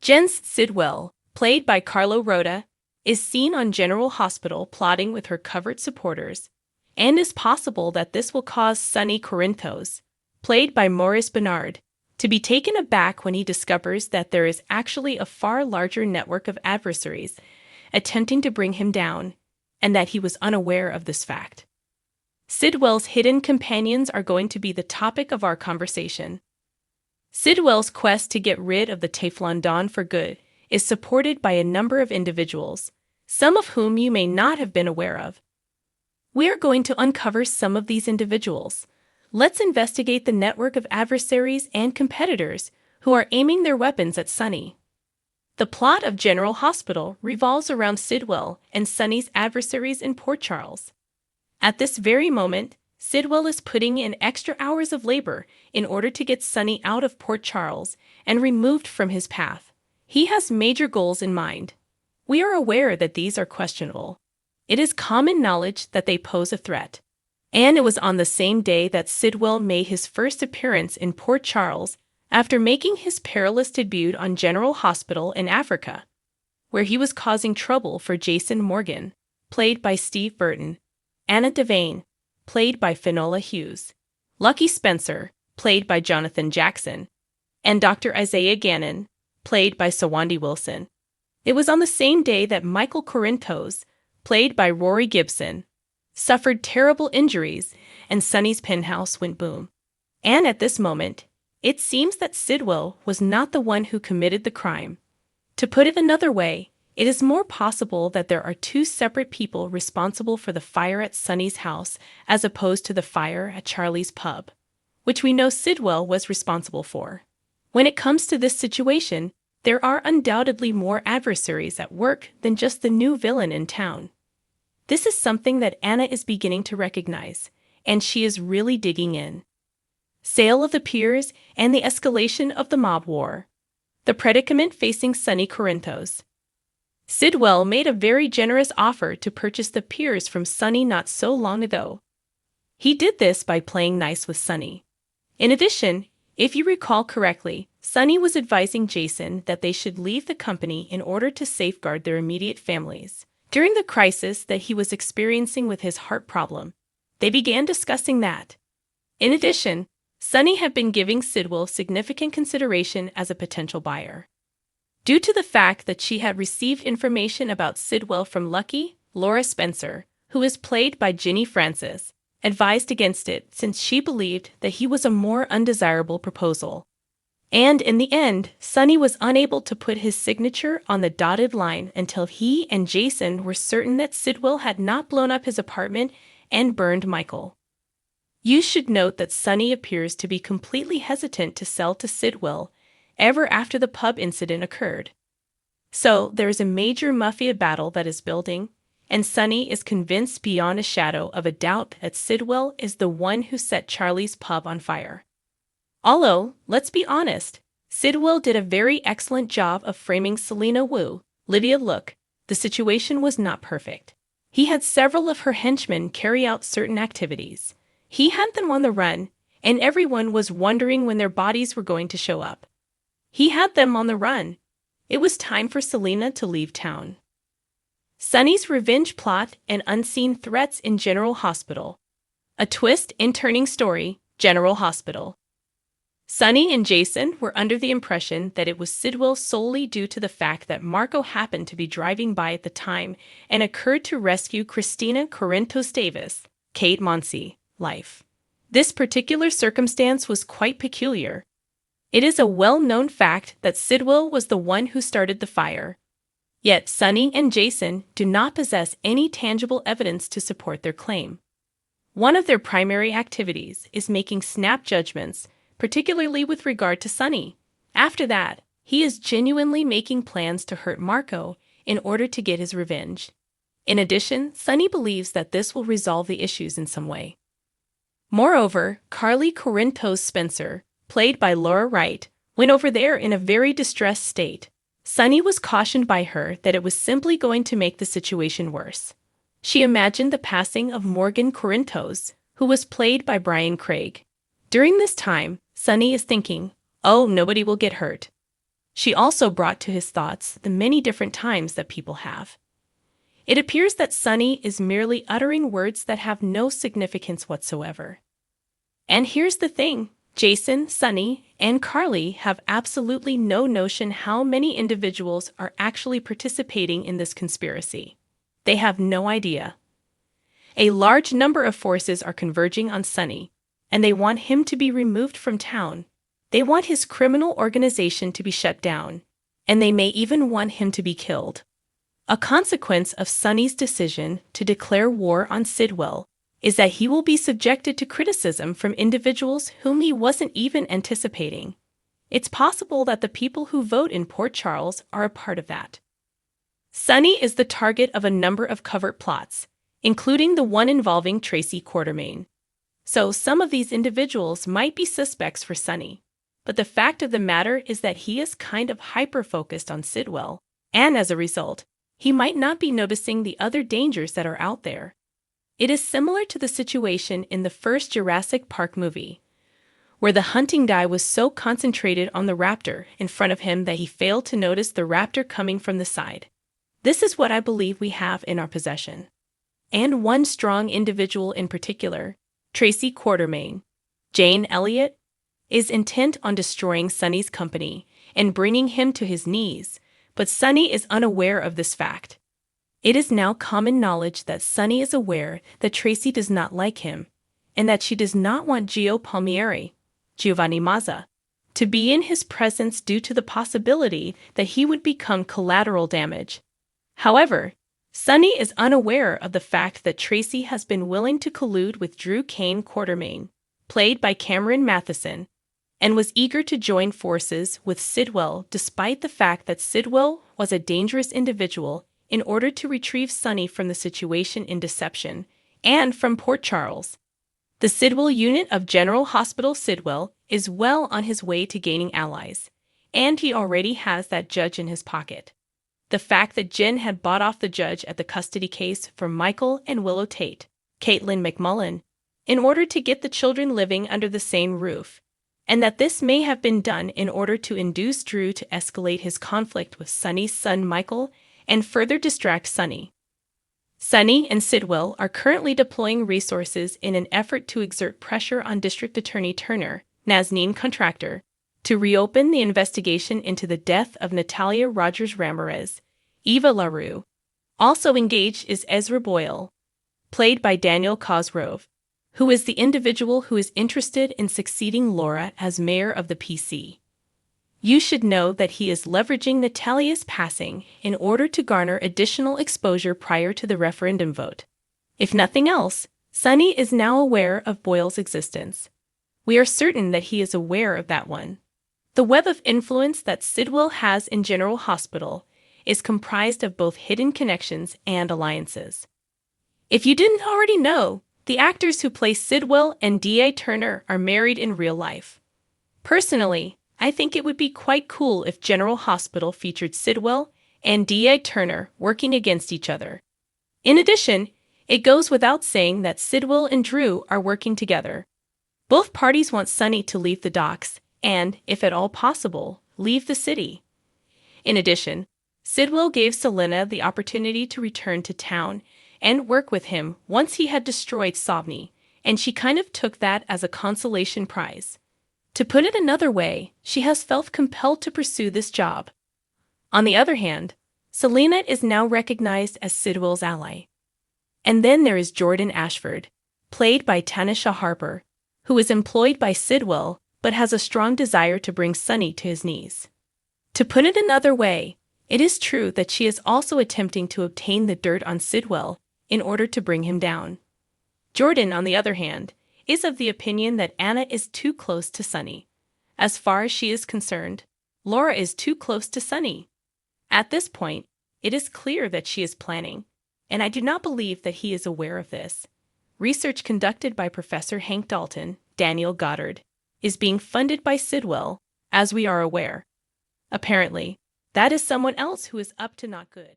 Jenz Sidwell, played by Carlo Rota, is seen on General Hospital plotting with her covert supporters, and it's possible that this will cause Sonny Corinthos, played by Maurice Bernard, to be taken aback when he discovers that there is actually a far larger network of adversaries attempting to bring him down, and that he was unaware of this fact. Sidwell's hidden companions are going to be the topic of our conversation. Sidwell's quest to get rid of the Teflon Don for good is supported by a number of individuals, some of whom you may not have been aware of. We are going to uncover some of these individuals. Let's investigate the network of adversaries and competitors who are aiming their weapons at Sonny. The plot of General Hospital revolves around Sidwell and Sonny's adversaries in Port Charles. At this very moment, Sidwell is putting in extra hours of labor in order to get Sonny out of Port Charles and removed from his path. He has major goals in mind. We are aware that these are questionable. It is common knowledge that they pose a threat. And it was on the same day that Sidwell made his first appearance in Port Charles after making his perilous debut on General Hospital in Africa, where he was causing trouble for Jason Morgan, played by Steve Burton, Anna Devane, played by Finola Hughes, Lucky Spencer, played by Jonathan Jackson, and Dr. Isaiah Gannon, played by Sawandi Wilson. It was on the same day that Michael Corinthos, played by Rory Gibson, suffered terrible injuries and Sonny's penthouse went boom. And at this moment, it seems that Sidwell was not the one who committed the crime. To put it another way, it is more possible that there are two separate people responsible for the fire at Sonny's house as opposed to the fire at Charlie's pub, which we know Sidwell was responsible for. When it comes to this situation, there are undoubtedly more adversaries at work than just the new villain in town. This is something that Anna is beginning to recognize, and she is really digging in. Sale of the piers and the escalation of the mob war. The predicament facing Sonny Corinthos. Sidwell made a very generous offer to purchase the piers from Sonny not so long ago. He did this by playing nice with Sonny. In addition, if you recall correctly, Sonny was advising Jason that they should leave the company in order to safeguard their immediate families. During the crisis that he was experiencing with his heart problem, they began discussing that. In addition, Sonny had been giving Sidwell significant consideration as a potential buyer. Due to the fact that she had received information about Sidwell from Lucky, Laura Spencer, who is played by Ginny Francis, advised against it since she believed that he was a more undesirable proposal. And in the end, Sonny was unable to put his signature on the dotted line until he and Jason were certain that Sidwell had not blown up his apartment and burned Michael. You should note that Sonny appears to be completely hesitant to sell to Sidwell ever after the pub incident occurred. So there is a major mafia battle that is building, and Sonny is convinced beyond a shadow of a doubt that Sidwell is the one who set Charlie's pub on fire. Although, let's be honest, Sidwell did a very excellent job of framing Selena Wu, Lydia Look. The situation was not perfect. He had several of her henchmen carry out certain activities. He had them on the run, and everyone was wondering when their bodies were going to show up. He had them on the run. It was time for Selena to leave town. Sonny's revenge plot and unseen threats in General Hospital. A twist in turning story, General Hospital. Sonny and Jason were under the impression that it was Sidwell solely due to the fact that Marco happened to be driving by at the time and occurred to rescue Christina Corinthos Davis, Kate Monsey, life. This particular circumstance was quite peculiar. It is a well-known fact that Sidwell was the one who started the fire. Yet Sonny and Jason do not possess any tangible evidence to support their claim. One of their primary activities is making snap judgments, particularly with regard to Sonny. After that, he is genuinely making plans to hurt Marco in order to get his revenge. In addition, Sonny believes that this will resolve the issues in some way. Moreover, Carly Corinthos Spencer, played by Laura Wright, went over there in a very distressed state. Sonny was cautioned by her that it was simply going to make the situation worse. She imagined the passing of Morgan Corinthos, who was played by Brian Craig. During this time, Sonny is thinking, oh, nobody will get hurt. She also brought to his thoughts the many different times that people have. It appears that Sonny is merely uttering words that have no significance whatsoever. And here's the thing. Jason, Sonny, and Carly have absolutely no notion how many individuals are actually participating in this conspiracy. They have no idea. A large number of forces are converging on Sonny, and they want him to be removed from town. They want his criminal organization to be shut down, and they may even want him to be killed. A consequence of Sonny's decision to declare war on Sidwell is that he will be subjected to criticism from individuals whom he wasn't even anticipating. It's possible that the people who vote in Port Charles are a part of that. Sonny is the target of a number of covert plots, including the one involving Tracy Quartermain. So some of these individuals might be suspects for Sonny, but the fact of the matter is that he is kind of hyper-focused on Sidwell, and as a result, he might not be noticing the other dangers that are out there. It is similar to the situation in the first Jurassic Park movie, where the hunting guy was so concentrated on the raptor in front of him that he failed to notice the raptor coming from the side. This is what I believe we have in our possession. And one strong individual in particular, Tracy Quartermain, Jane Elliott, is intent on destroying Sonny's company and bringing him to his knees, but Sonny is unaware of this fact. It is now common knowledge that Sonny is aware that Tracy does not like him, and that she does not want Gio Palmieri, Giovanni Mazza, to be in his presence due to the possibility that he would become collateral damage. However, Sonny is unaware of the fact that Tracy has been willing to collude with Drew Kane Quartermain, played by Cameron Matheson, and was eager to join forces with Sidwell despite the fact that Sidwell was a dangerous individual in order to retrieve Sonny from the situation in Deception and from Port Charles. The Sidwell unit of General Hospital Sidwell is well on his way to gaining allies, and he already has that judge in his pocket. The fact that Jen had bought off the judge at the custody case for Michael and Willow Tate, Caitlin McMullen, in order to get the children living under the same roof, and that this may have been done in order to induce Drew to escalate his conflict with Sonny's son Michael and further distract Sonny. Sonny and Sidwell are currently deploying resources in an effort to exert pressure on District Attorney Turner, Nazneen Contractor, to reopen the investigation into the death of Natalia Rogers Ramirez. Eva LaRue. Also engaged is Ezra Boyle, played by Daniel Cosgrove, who is the individual who is interested in succeeding Laura as mayor of the PC. You should know that he is leveraging Natalia's passing in order to garner additional exposure prior to the referendum vote. If nothing else, Sonny is now aware of Boyle's existence. We are certain that he is aware of that one. The web of influence that Sidwell has in General Hospital is comprised of both hidden connections and alliances. If you didn't already know, the actors who play Sidwell and D.A. Turner are married in real life. Personally, I think it would be quite cool if General Hospital featured Sidwell and D.A. Turner working against each other. In addition, it goes without saying that Sidwell and Drew are working together. Both parties want Sonny to leave the docks and, if at all possible, leave the city. In addition, Sidwell gave Selena the opportunity to return to town and work with him once he had destroyed Sovny, and she kind of took that as a consolation prize. To put it another way, she has felt compelled to pursue this job. On the other hand, Selena is now recognized as Sidwell's ally. And then there is Jordan Ashford, played by Tanisha Harper, who is employed by Sidwell but has a strong desire to bring Sonny to his knees. To put it another way, it is true that she is also attempting to obtain the dirt on Sidwell in order to bring him down. Jordan, on the other hand, is of the opinion that Anna is too close to Sonny. As far as she is concerned, Laura is too close to Sonny. At this point, it is clear that she is planning, and I do not believe that he is aware of this. Research conducted by Professor Hank Dalton, Daniel Goddard, is being funded by Sidwell, as we are aware. Apparently, that is someone else who is up to not good.